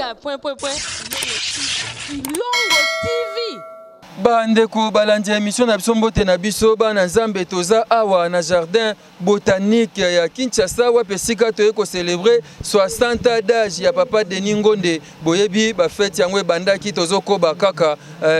Africa, point. Longo TV. Bandeko balandi émission na biso mbote na biso bana Nzambe toza awa na jardin botanique ya Kinshasa wa pesika toye ko célébrer 60 ans d'âge ya papa Denis Ngonde boyebi ba fête yango bandaki tozoko ba kaka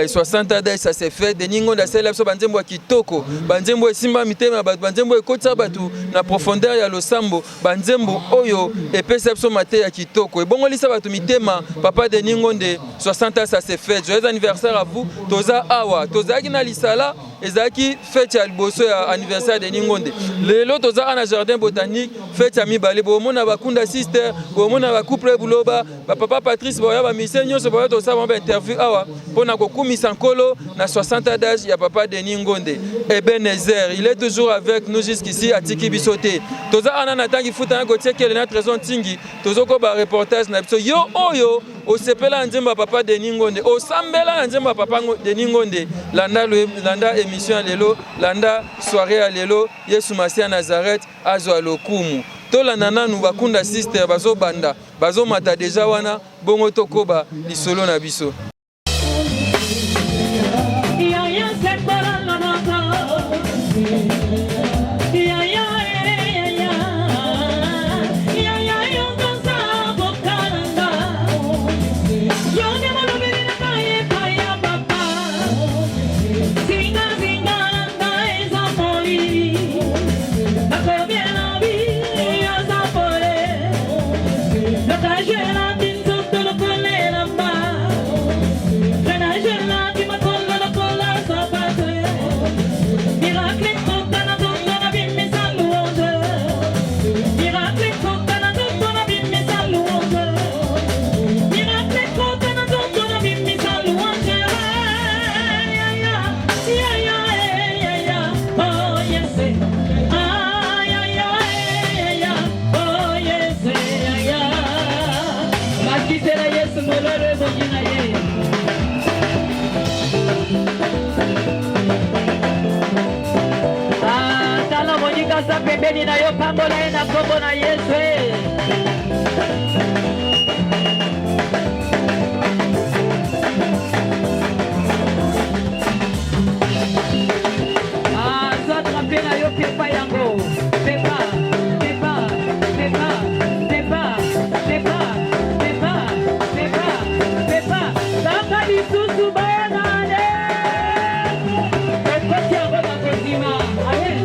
60 ans d'âge ça s'est fait Denis Ngonde asala biso banzembo ya kitoko banzembo esimba mitema ba banzembo ekotsa batu na profondeur ya losambo banzembo oyo epesa biso mate ya kitoko ebongolisa batu mitema papa Denis Ngonde 60 ans ça s'est fait joyeux anniversaire à vous toza awa tozaki na lisala ezaki fête ya liboso ya anniversaire de Ngonde lelo toza na jardin botanique fête ya mibale bomona bakunda sister bomona ba couple buloba ba papa Patrice boya ba misenyo so boya toza ba interview awa pona kokumisa nkolo na 60 ans d'âge ya papa de Ngonde Ebenezer il est toujours avec nous jusqu'ici à Tiki Bisoté toza ana na tangi futa na kotiekele na trésor tingi tozoko ba reportage na biso yo oyo osepela nzemba papa de Ngonde osambela nzemba papa de Ngonde landa émission lelo landa soirée à lelo Yesu Masia Nazareth azwa lokumu tolanda nanu bakunda sister bazo banda bazo mata deja wana bongo tokoba lisolo na biso pembeni na yo pambola na kombo na Yesu za trape na yo pepa yango pepa saka lisusu bayanane ekoti yango bakozima amen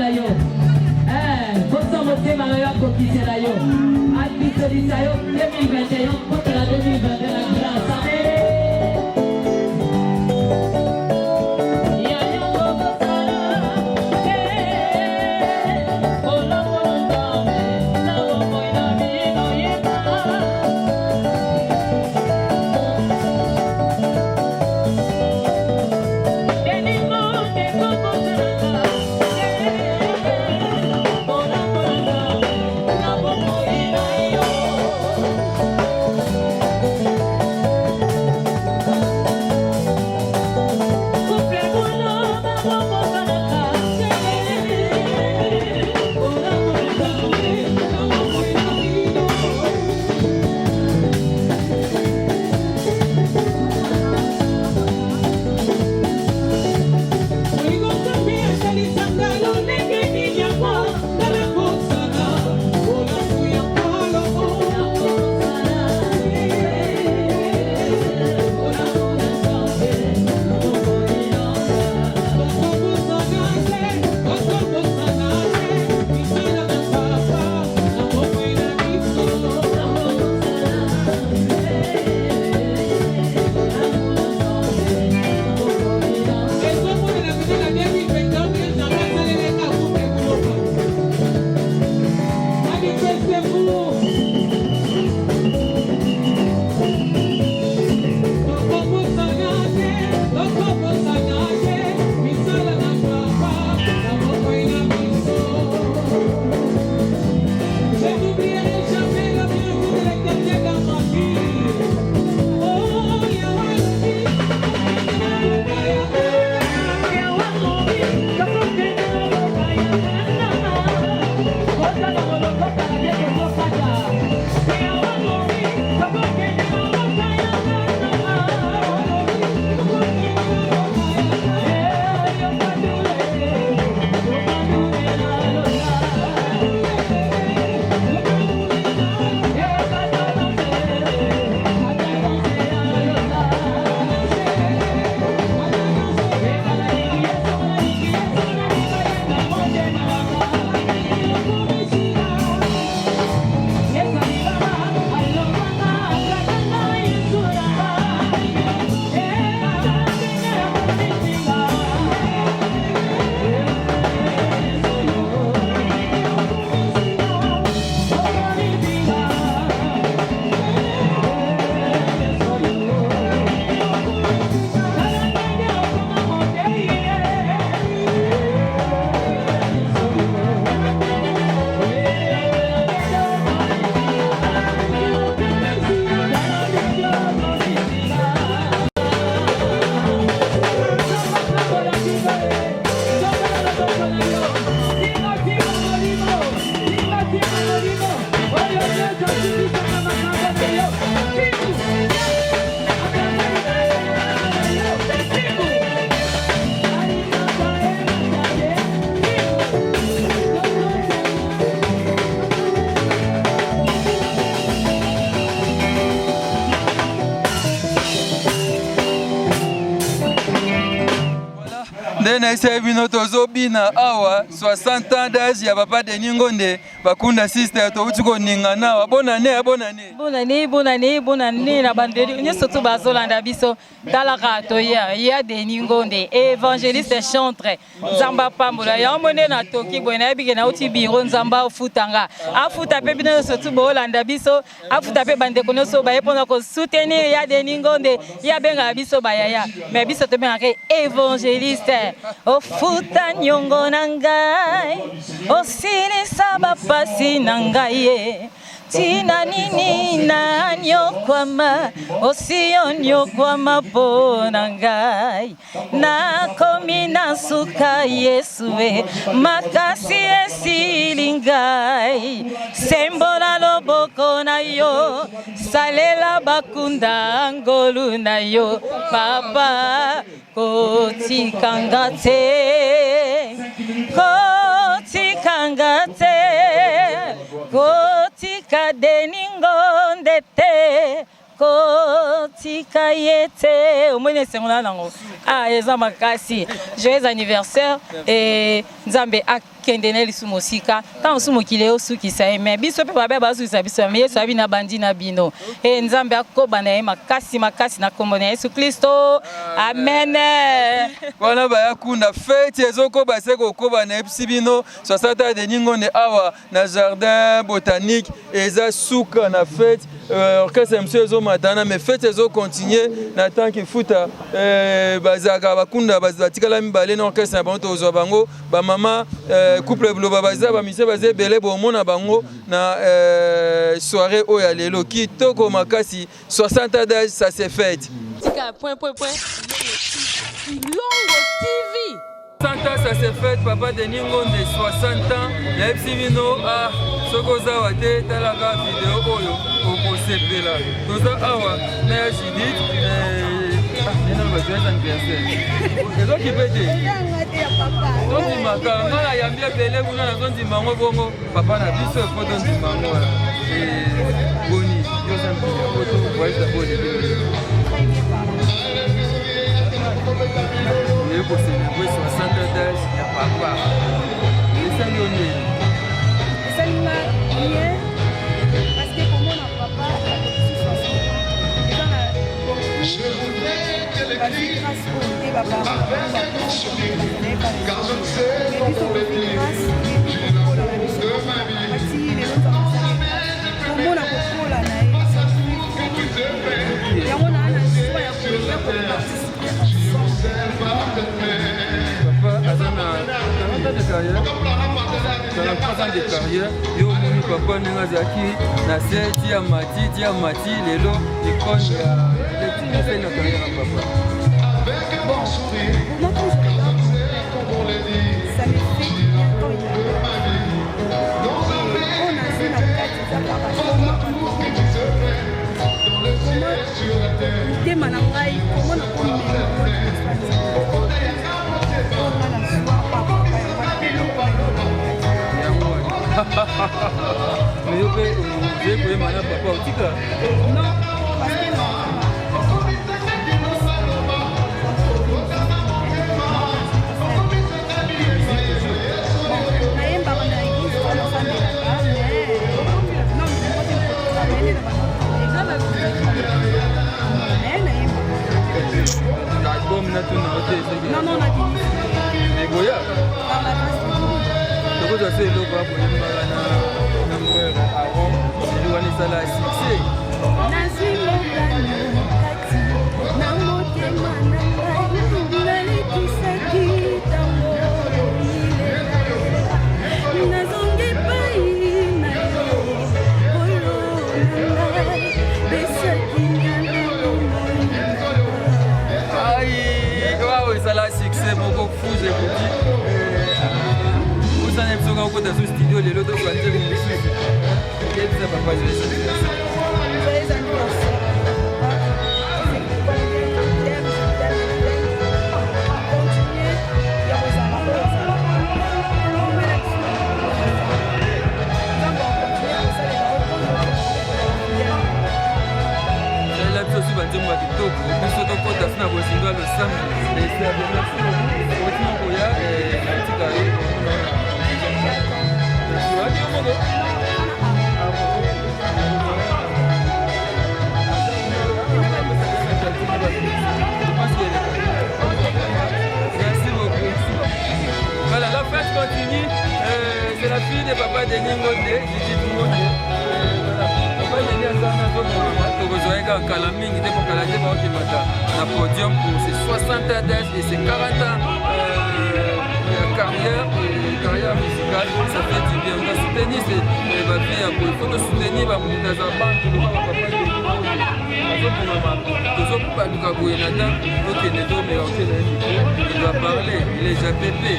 kokisela yo. Boso motema na yo kokisela yo. Abisolisa yo 2021 contre la 2021 grâce. Ndena sebino tozobina awa 60 ans d'âge ya papa de Ningonde bakunda sister to utuko ningana wa bonane bonane na bandeli nyoso to bazolanda biso talaka to ya de Ningonde évangéliste chantre Nzamba pambola ya mone na toki bona bige na uti biro Nzamba ofutanga afuta pe bino so to bolanda biso afuta pe bande kono so ba epona ko soutenir ya de Ningonde ya benga biso bayaya mais biso to benga évangéliste ofuta nyongo nangai osilisa bapasi nangai tina nini na nyokwama osio nyokwama po nangai na komi na suka Yesue makasi esilingai sembola loboko na yo salela bakunda ngolu na yo papa kotikanga te kotika de Ningonde te kotika yete omone sengona nango eza makasi joyeux anniversaire et Nzambe kende na lisu mosika ta osu mokili osukisa ye me biso pe babe basukisa biso me Yesu abi na bandi na bino nzambe akoba na ye makasi na kombo na Yesu Kristo amen. Wana baya kunda fete ezokoba seko koba na epsi bino 60 de ningonde awa na jardin botanique eza suka na fete orchestre monsieur ezo matana mais fete ezo continuer na tant que futa bazaka bakunda bazatikala mibale na orchestre na bango tozwa bango ba mama couple bloba baza ba mise baze belé bomona bango na soirée oya lelo kitoko makasi 60 d'âge ça c'est fête. Point. Longo TV. 60 ans ça s'est fait papa de Ningonde 60 ans ya epsibino ah sokoza wate talaga vidéo oyo okosepela toza awa na ya Judith nena ba joyeux anniversaire ezo kipete tondi makanga na yambia bele kuna na tondi mango bongo papa na biso photo ndi mango wala boni yo zambi photo voice la boni pour célébrer 60 ans d'âge, il n'y a pas quoi. Les salonnés. Les salonnés, bien, parce que comme on n'a pas, de carrière, yo moni papa nenga zaki na seti ya mati lelo ikonya ya letini fait na carrière papa. Bon, moi quand je regarde, ça me fait bien quand il a on a vu la carte de comment mais yo pe je peux mana papa otika non parce que non l'album na tuna ote non non on a dit mais goya donc ça c'est le groupe de Marana number Aaron c'est lui qui a succès nazilo kati na motema na ngai kisaki tango nazongi pai na yo olo na ngai besaki nyana aïe waouh ça a succès beaucoup fou je vous dis ça n'est pas encore dans ce studio les lots de quoi dire qu'est-ce que papa je vais aussi bandimu wa kitoko biso tokota sina bozinga le samedi et c'est à merci otima koya katika hiyo merci beaucoup. Voilà, la fête continue. C'est la fille de papa de Ningonde, Gigi Tungonde. Papa de Ningonde, Kalamingi, de Pokalade, na podium pour ses 60 ans d'âge et ses 40 ans de carrière musicale. Ça fait du bien. On va soutenir ces filles. Il faut soutenir les il doit parler, il est déjà pépé.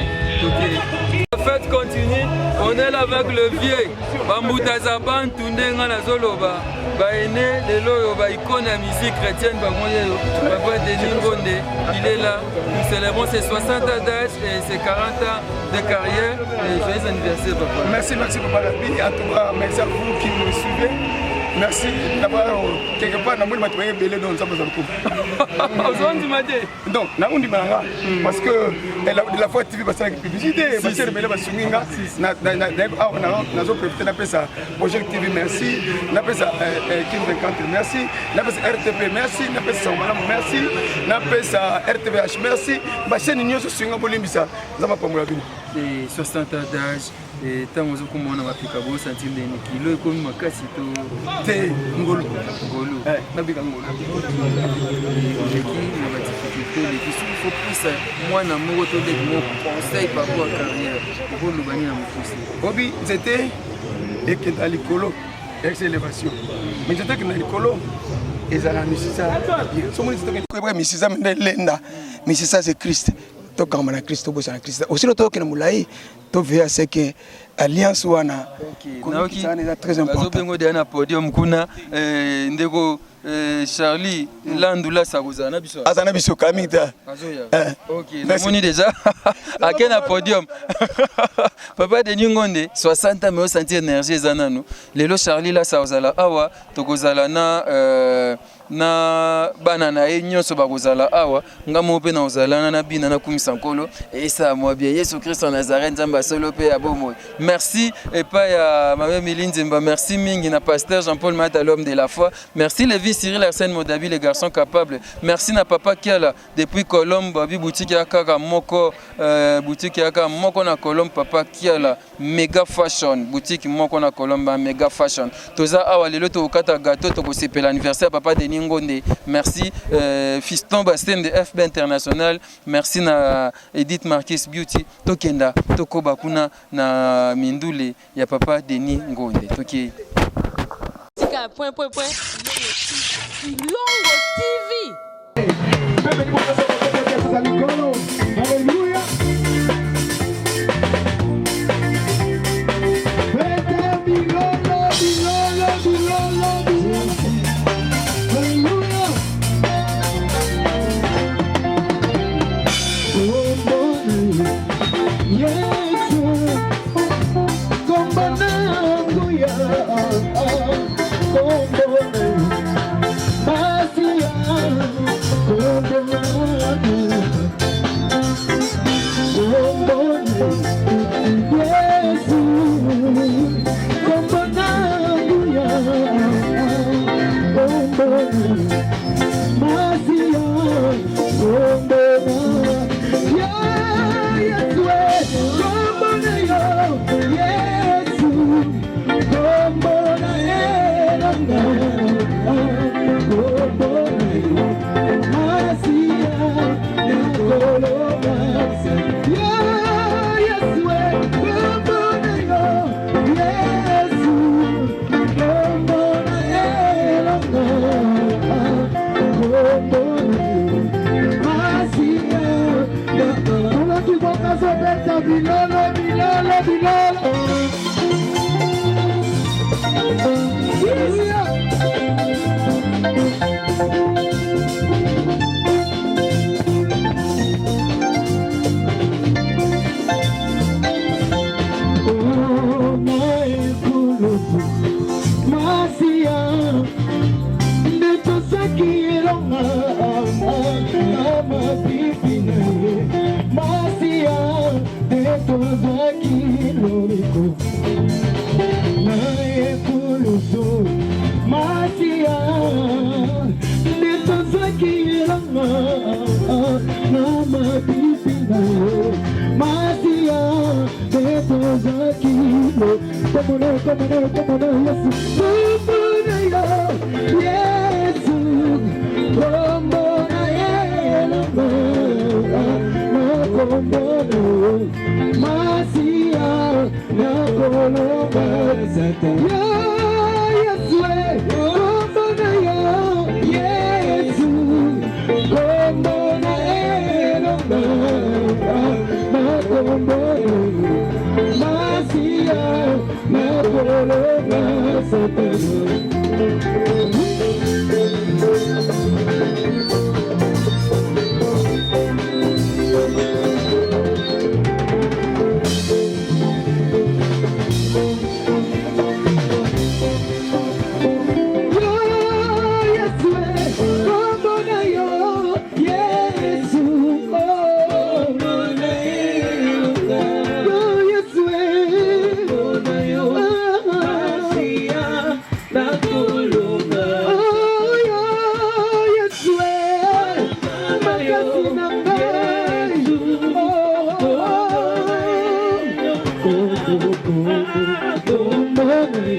La fête continue, on est là avec le vieux. Bambouta Zaban, Tundenga Nazoloba, Baene, Lelo, Baïkone, la musique chrétienne, Papa de Ningonde, il est là. Nous célébrons ses 60 ans d'âge et ses 40 ans de carrière. Et joyeux anniversaire, papa. Merci, papa Labi. En tout cas, merci à vous qui nous suivez. merci d'abord quelque part na moni matu baye belé donc ça besoin de donc na undi malanga parce que la fois TV parce que publicité parce que belé basunginga na zo profiter na pesa projet TV merci na pesa Kim 50 merci na pesa RTP merci na pesa Sambala merci na pesa RTVH merci ba chaîne nyoso sunga bolimbisa zama pamola bino et 60 ans d'âge et tant que vous m'en avez fait vous sentir des kilos comme ma casse tout te ngolo na bika ngolo et qui na ba difficulté les qui faut plus moi na mo to de mon conseil par rapport à carrière pour le bani na mo pousser obi c'était et que dans l'écolo ex-élévation mais j'étais que dans l'écolo et à misisa so mo c'était que misisa lenda misisa c'est Christ to kama na Kristo bosa na Kristo aussi to kena mulai to veya c'est que alliance wana naoki c'est très important bazobengo de na podium kuna ndeko Charlie Landula Sarozana biso azana biso kamita OK namoni déjà à na podium papa de Ningonde 60 mais sentir énergie zananu lelo Charlie la Sarozala awa tokozala na banana e nyonso bakozala awa ngamo pe na ozala na bina na kumisa nkolo et ça moi bien Yesu Christ en Nazareth nzamba solo pe abomo merci et pas ya mama Milinzemba merci mingi na pasteur Jean-Paul Mata l'homme de la foi merci Lévi Cyril Arsène Modabi les garçons capables merci na papa Kiala depuis Colombe babi boutique ya kaka moko boutique ya kaka moko na Colombe papa Kiala Mega Fashion boutique moko na Colombe Mega Fashion toza awa lelo to kata gâteau to ko sepela anniversaire papa de Ningonde merci fiston Bastien de FB International merci na Edith Marquis Beauty tokenda tokoba kuna na mindule ya papa Denis Ngonde toki Tika point Longo TV. Alléluia.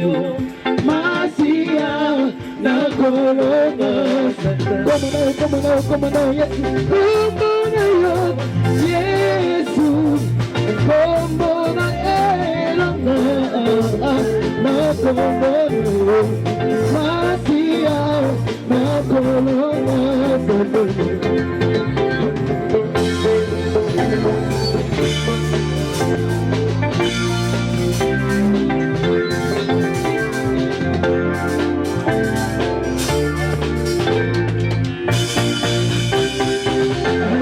yo Masia na kolonga Como no, Yesu Como na elonga Na kolonga Masia na kolonga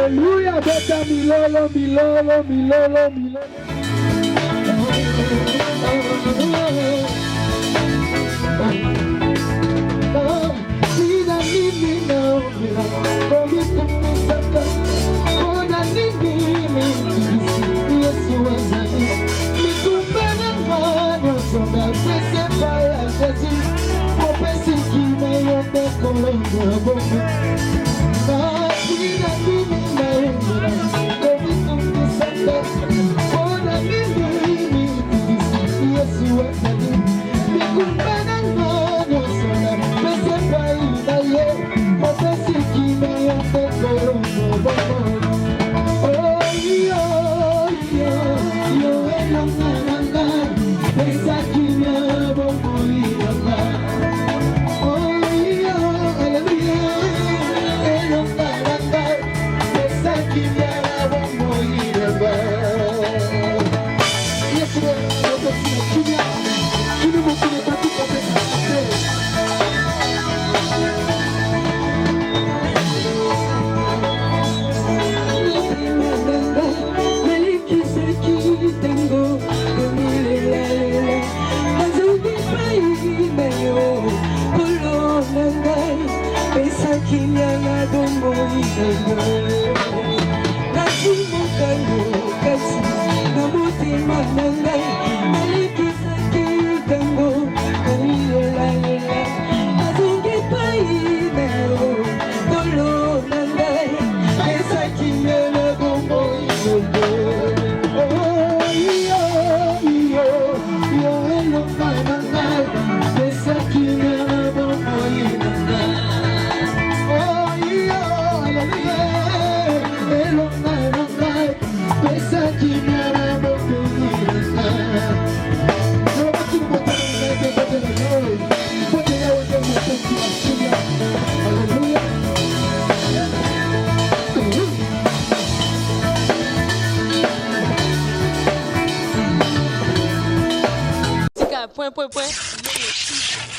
Hallelujah, beta milolo, milolo, milolo, milolo.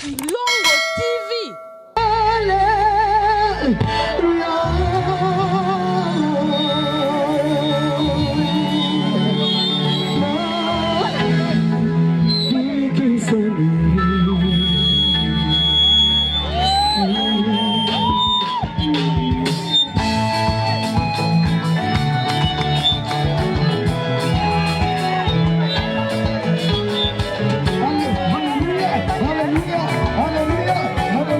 Longo TV. Hallelujah, hallelujah, hallelujah.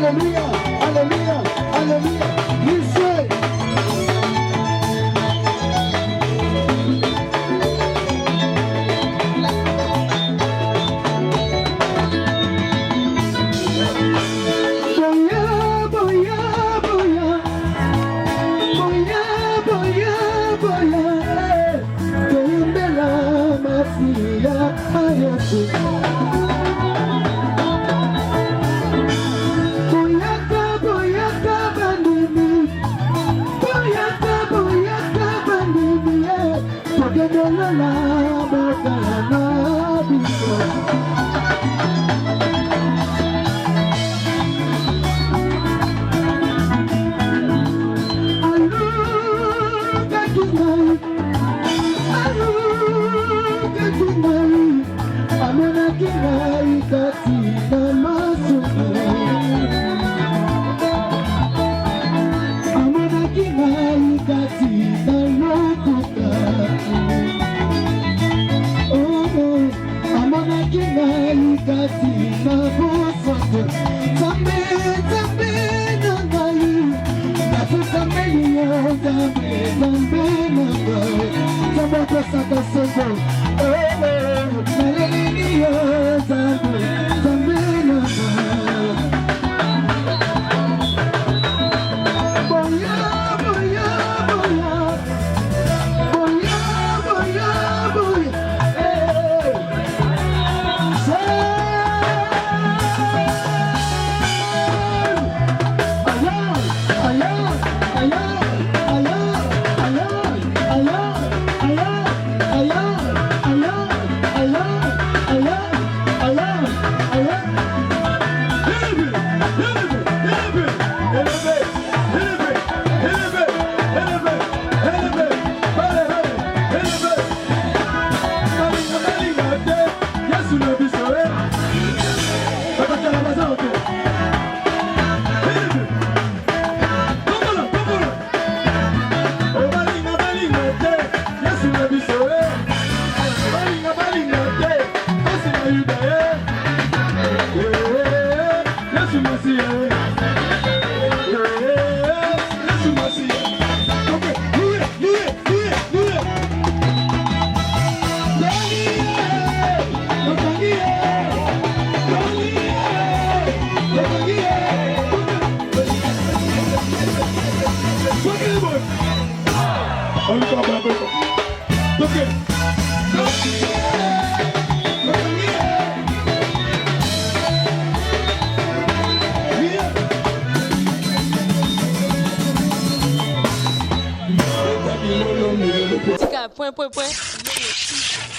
Alléluia, Alléluia, Alléluia. Lycée.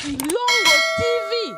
Longo TV.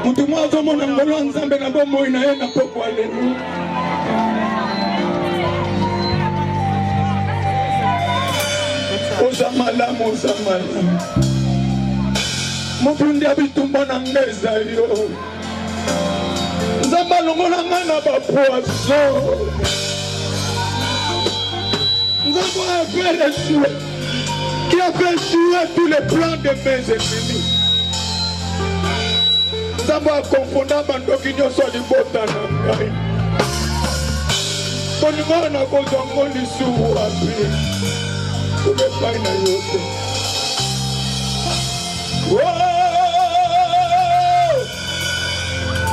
Mutu mwazo mwana ngolo nzambe na bombo ina ye na poko alelu. Oza malamu, oza malamu. Mupundi abitumba na ngeza yo. Nzamba longola ngana ba poisson. Nzamba a fait échouer. Qui a fait échouer tous les plans de mes ennemis. Nzamba konfonda bandoki nyonso libota na ngai. Koninga na kozango lisubu api. Kubepai na yote.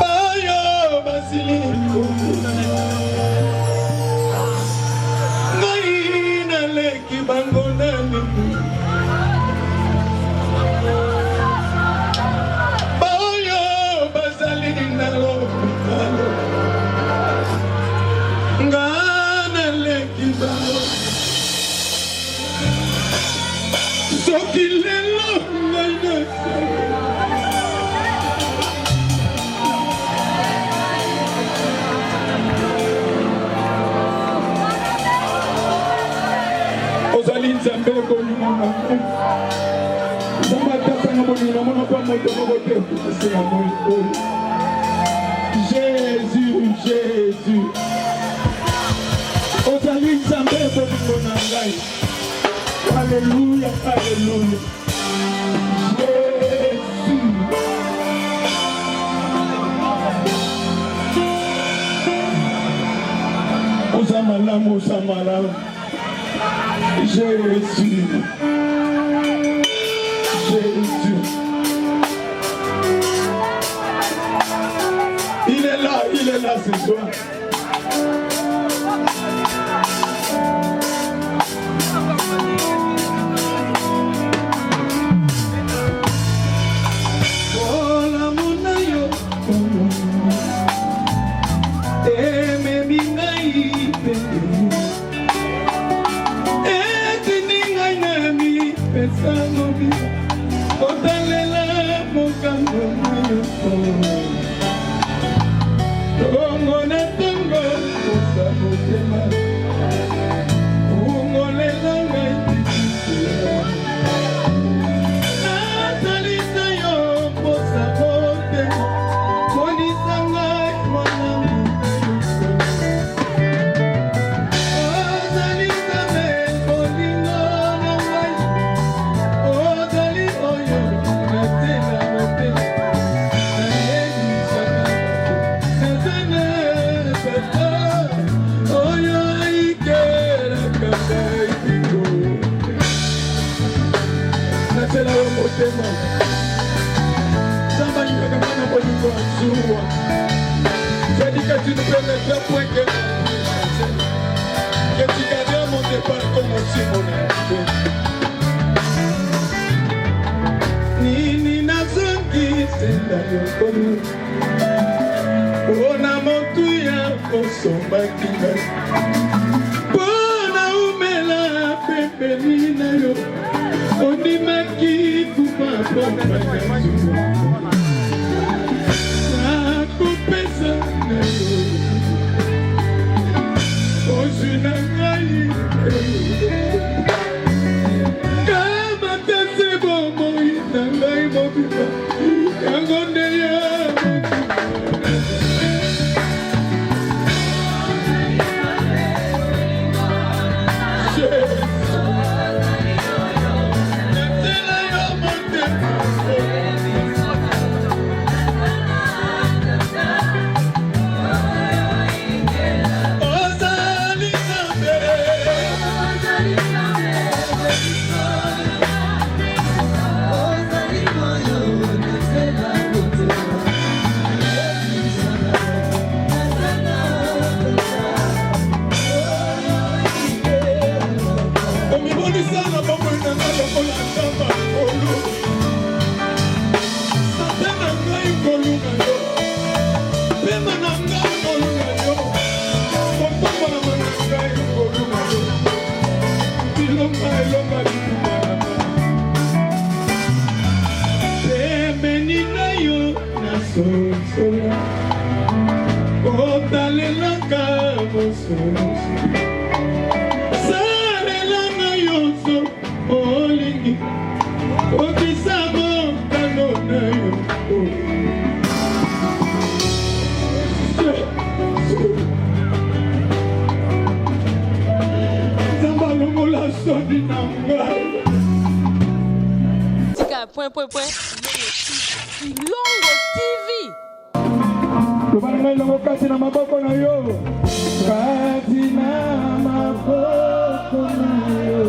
Ayo basiliko. Ngai na leki bango nani. Jésus, Jésus. Ozali nzambe bolingo na ngai. Alléluia, alléluia. Jésus. Ozamalamu, ozamalamu. Jésus. Jésus. là ce soir. J'ai dit que tu ne peux me faire point que tu gardes mon départ comme aussi mon Nini nazongi senda yokono Ona montuya kosomba kinga Bona umela pembeni na yo Ondimaki kupa papa yazuwa Nakupesa na yo Ozuna ngai Kama tese bomo ina ngai mobima Yango nde ya Longo TV. Tubanga ilongo kati na maboko na yo. Kati na maboko na yo.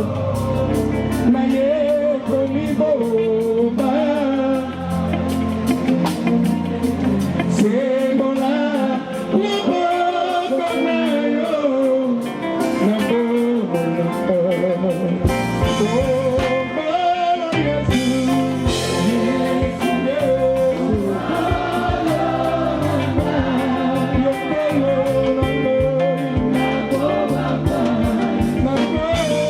Na ye konibomba. Sembola maboko na yo. Na bola. My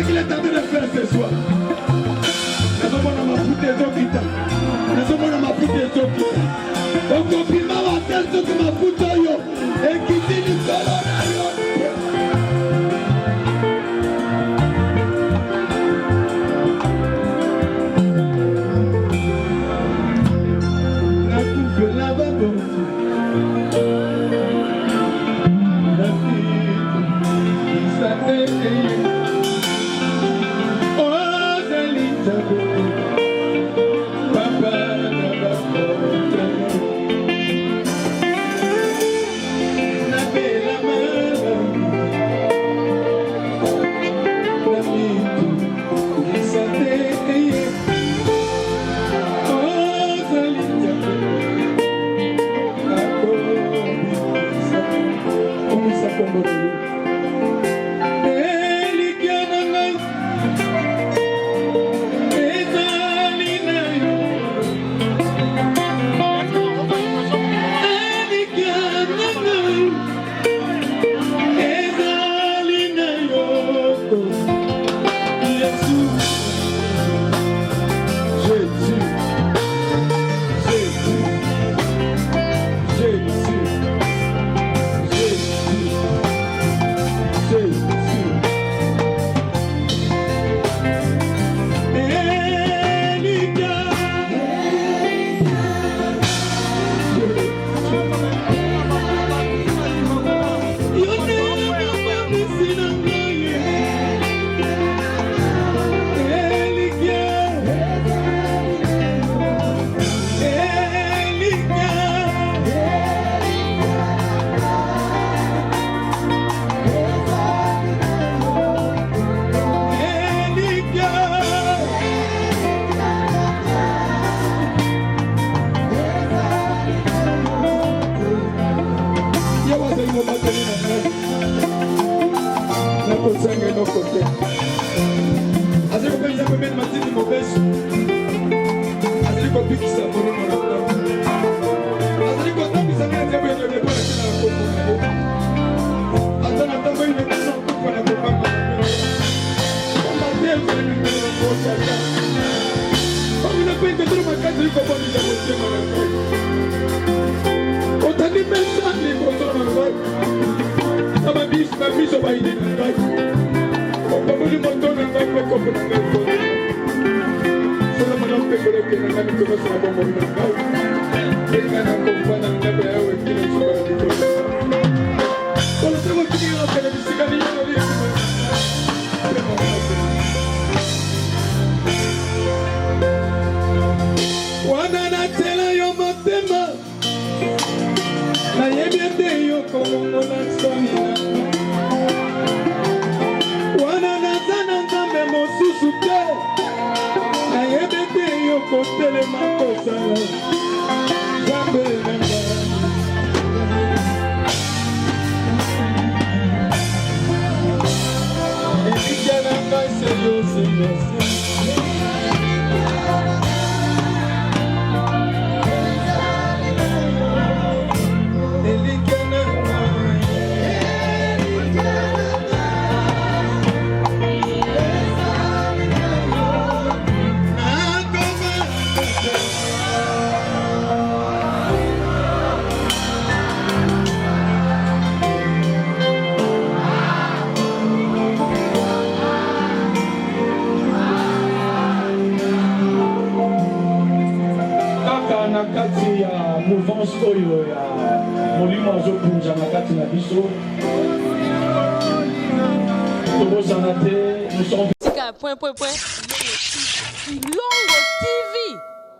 qu'il est en train de faire ce soir. mouvance oyo ya molimo azopunza na kati na biso tobosana te nous sommes Longo TV.